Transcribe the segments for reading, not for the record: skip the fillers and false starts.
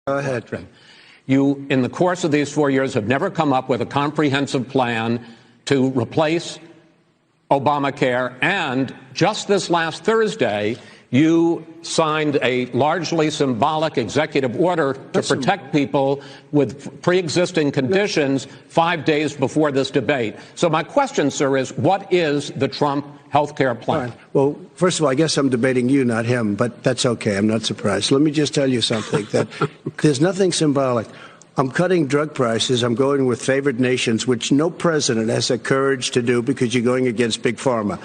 Go ahead. You, in the course of these 4 years, have never come up with a comprehensive plan to replace Obamacare. And just this last Thursday, you signed a largely symbolic executive order to protect people with pre-existing conditions 5 days before this debate. So my question, sir, is what is the Trump health care plan? Right. Well, first of all, I guess I'm debating you, not him, but that's okay. I'm not surprised. Let me just tell you something, that there's nothing symbolic. I'm cutting drug prices. I'm going with favored nations, which no president has the courage to do because you're going against big pharma.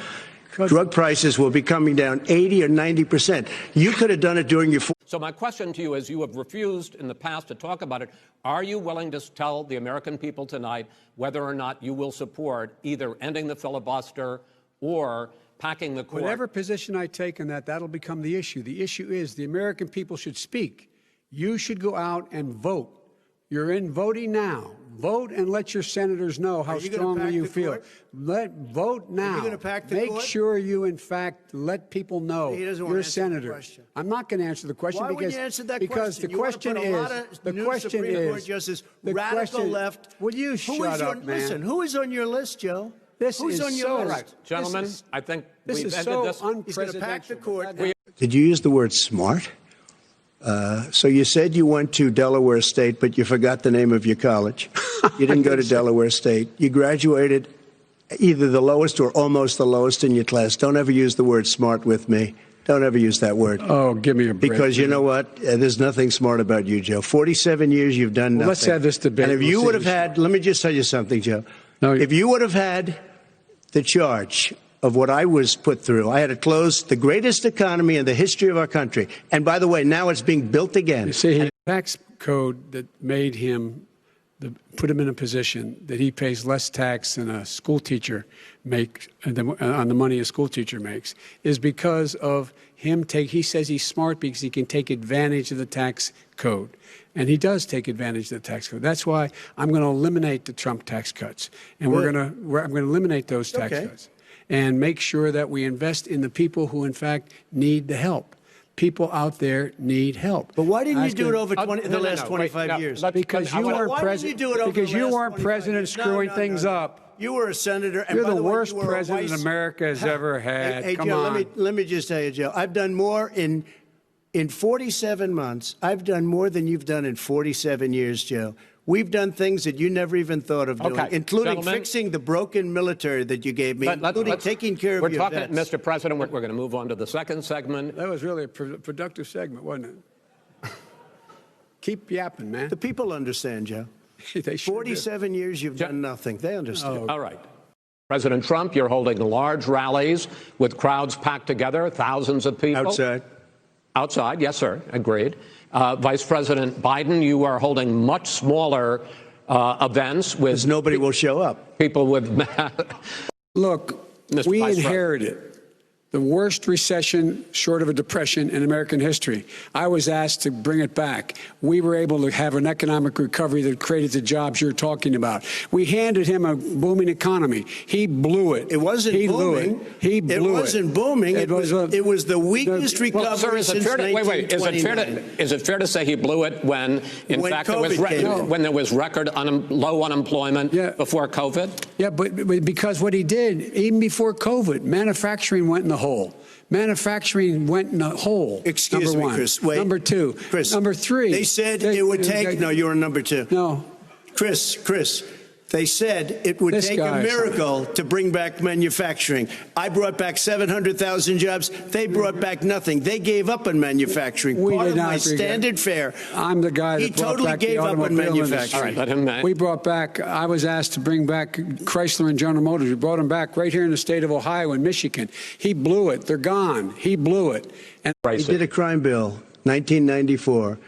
Drug prices will be coming down 80 or 90%. You could have done it during your... So my question to you is, you have refused in the past to talk about it. Are you willing to tell the American people tonight whether or not you will support either ending the filibuster or packing the court? Whatever position I take on that, that'll become the issue. The issue is the American people should speak. You should go out and vote. You're in voting now. Vote and let your senators know how strongly you feel. Vote now. Are you going to pack the court? Make sure you, in fact, let people know you're a senator. I'm not going to answer the question. Why would you answer that because question? the question is radical left. Will you shut up, man? Listen, who is on your list, Joe? Who's on your list? Right. Gentlemen, I think this is so unprecedented. He's going to pack the court. Did you use the word smart? So you said you went to Delaware State, but you forgot the name of your college. You didn't go to Delaware State. You graduated either the lowest or almost the lowest in your class. Don't ever use the word smart with me. Don't ever use that word. Oh, give me a break. Because you know what? There's nothing smart about you, Joe. 47 years you've done nothing. Let's have this debate. And if you would have had, let me just tell you something, Joe. No, if you would have had the charge of what I was put through. I had to close the greatest economy in the history of our country. And by the way, now it's being built again. You see, the tax code that made him, put him in a position that he pays less tax than a school teacher makes, on the money a school teacher makes, is because of him he says he's smart because he can take advantage of the tax code. And he does take advantage of the tax code. That's why I'm going to eliminate the Trump tax cuts. And I'm going to eliminate those tax cuts. And make sure that we invest in the people who, in fact, need the help. People out there need help. But why didn't you do it over the last 25 years? Because you weren't president. Because you weren't president screwing things up. You were a senator. And You're by the way, worst president America has ever had. Hey, Come Joe, on. Let me just tell you, Joe. I've done more in 47 months. I've done more than you've done in 47 years, Joe. We've done things that you never even thought of doing, including fixing the broken military that you gave me, including taking care of your vets. Mr. President, we're going to move on to the second segment. That was really a productive segment, wasn't it? Keep yapping, man. The people understand, Joe. 47 years you've done nothing. They understand. All right. President Trump, you're holding large rallies with crowds packed together, thousands of people. Outside. Outside, yes, sir. Agreed. Vice President Biden, you are holding much smaller events with... nobody will show up. People with... Look, we inherited the worst recession short of a depression in American history. I was asked to bring it back. We were able to have an economic recovery that created the jobs you're talking about. We handed him a booming economy. He blew it. It wasn't booming. He blew it. It wasn't booming. It was the weakest recovery since 1929. Is it fair to say he blew it when, in fact, when there was record low unemployment before COVID? Yeah, but because what he did, even before COVID, manufacturing went in the hole. Manufacturing went in the hole. Excuse me, Chris. Wait. Number two. Chris. Number three. They said it would take... No, you were number two. No. Chris. They said it would take a miracle to bring back manufacturing. I brought back 700,000 jobs. They brought back nothing. They gave up on manufacturing. Part of my standard fare. I'm the guy that brought back the automobile industry. All right, let him We brought back, I was asked to bring back Chrysler and General Motors. We brought them back right here in the state of Ohio and Michigan. He blew it. They're gone. He blew it. And he did a crime bill, 1994.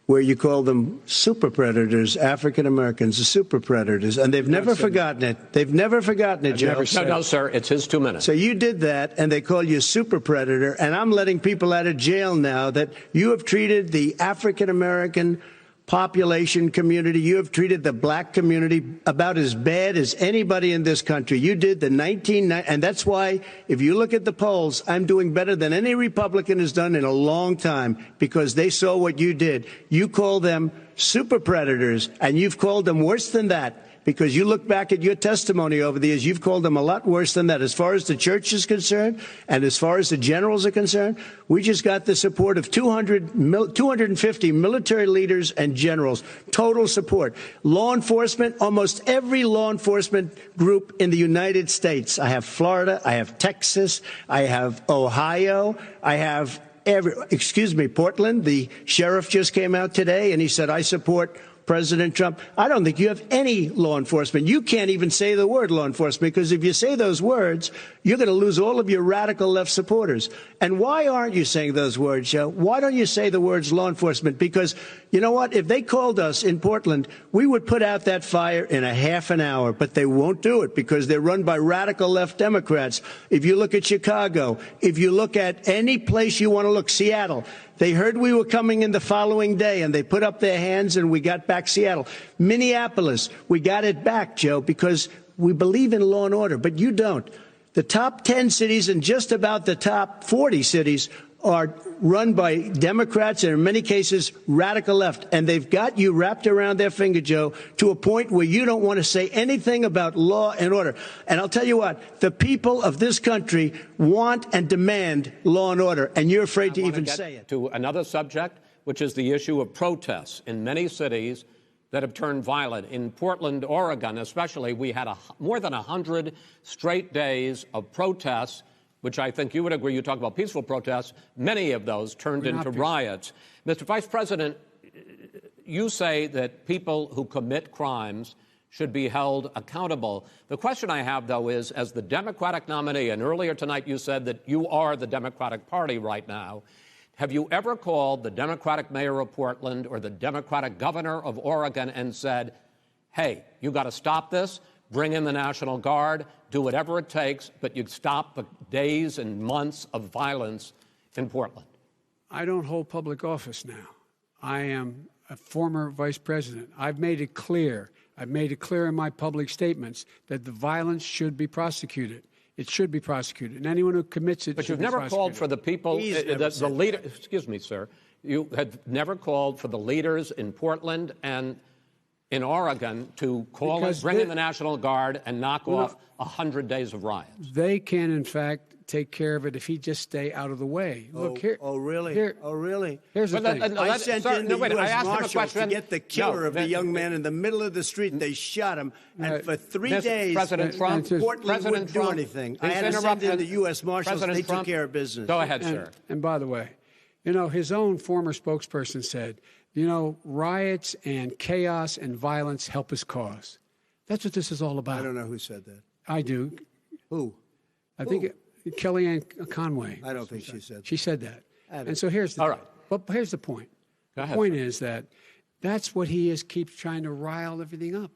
Where you call them super predators, African Americans, the super predators, and they've never forgotten it. They've never forgotten it, Joe. No, sir, it's his 2 minutes. So you did that, and they call you a super predator, and I'm letting people out of jail now that you have treated the African American population community. You have treated the black community about as bad as anybody in this country. You did the 1990s, and that's why, if you look at the polls, I'm doing better than any Republican has done in a long time, because they saw what you did. You call them super predators, and you've called them worse than that. Because you look back at your testimony over the years, you've called them a lot worse than that. As far as the church is concerned, and as far as the generals are concerned, we just got the support of 250 military leaders and generals, total support. Law enforcement, almost every law enforcement group in the United States. I have Florida, I have Texas, I have Ohio, I have Portland. The sheriff just came out today and he said, I support President Trump. I don't think you have any law enforcement. You can't even say the word law enforcement, because if you say those words, you're going to lose all of your radical left supporters. And why aren't you saying those words, Joe? Why don't you say the words law enforcement? Because you know what? If they called us in Portland, we would put out that fire in a half an hour, but they won't do it because they're run by radical left Democrats. If you look at Chicago, if you look at any place you want to look, Seattle, they heard we were coming in the following day, and they put up their hands, and we got back Seattle. Minneapolis, we got it back, Joe, because we believe in law and order, but you don't. The top 10 cities and just about the top 40 cities are run by Democrats and in many cases radical left. And they've got you wrapped around their finger, Joe, to a point where you don't want to say anything about law and order. And I'll tell you what, the people of this country want and demand law and order, and you're afraid to even say it. To another subject, which is the issue of protests in many cities that have turned violent. In Portland, Oregon especially, we had more than 100 straight days of protests, which I think you would agree, you talk about peaceful protests, many of those turned into riots. Mr. Vice President, you say that people who commit crimes should be held accountable. The question I have, though, is, as the Democratic nominee, and earlier tonight you said that you are the Democratic Party right now, have you ever called the Democratic mayor of Portland or the Democratic governor of Oregon and said, hey, you got to stop this, bring in the National Guard, do whatever it takes, but you stop the days and months of violence in Portland? I don't hold public office now. I am a former vice president. I've made it clear. I've made it clear in my public statements that the violence should be prosecuted. It should be prosecuted, and anyone who commits it. But you've never called for the people, the leader. Excuse me, sir. You had never called for the leaders in Portland and in Oregon to bring in the National Guard and knock off 100 days of riots. They can, in fact, take care of it if he just stay out of the way. Look here. Oh, really? Really? Here's the thing. I sent in the U.S. Marshals to get the killer of the young man in the middle of the street. They shot him, and for 3 days, President Trump, Portland wouldn't do anything. I had to send in the U.S. Marshals. They took care of business. Go ahead, sir. And by the way, you know, his own former spokesperson said, you know, riots and chaos and violence help his cause. That's what this is all about. I don't know who said that. I do. Who? I think Kellyanne Conway. I don't think she said that. She said that. And so here's the all right. But here's the point. The point is that that's what he is, keeps trying to rile everything up.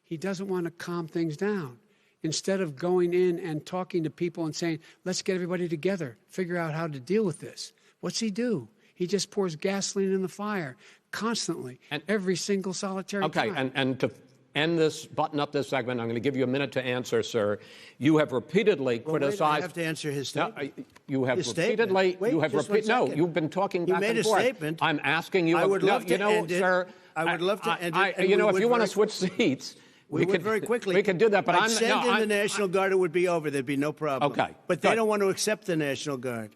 He doesn't want to calm things down. Instead of going in and talking to people and saying, let's get everybody together, figure out how to deal with this. What's he do? He just pours gasoline in the fire constantly, and every single solitary time. Okay, and to end this, button up this segment, I'm going to give you a minute to answer, sir. You have repeatedly criticized. I have to answer his statement. No, you have his repeatedly. Statement. Wait, you have repeatedly. No, you've been talking back and forth. You made a statement. I'm asking you. I would love to end it. Sir. I would love to end it. You know, if you want to switch seats. We could very quickly. We could do that, but I'd send in the National Guard. It would be over. There'd be no problem. Okay, but they don't want to accept the National Guard.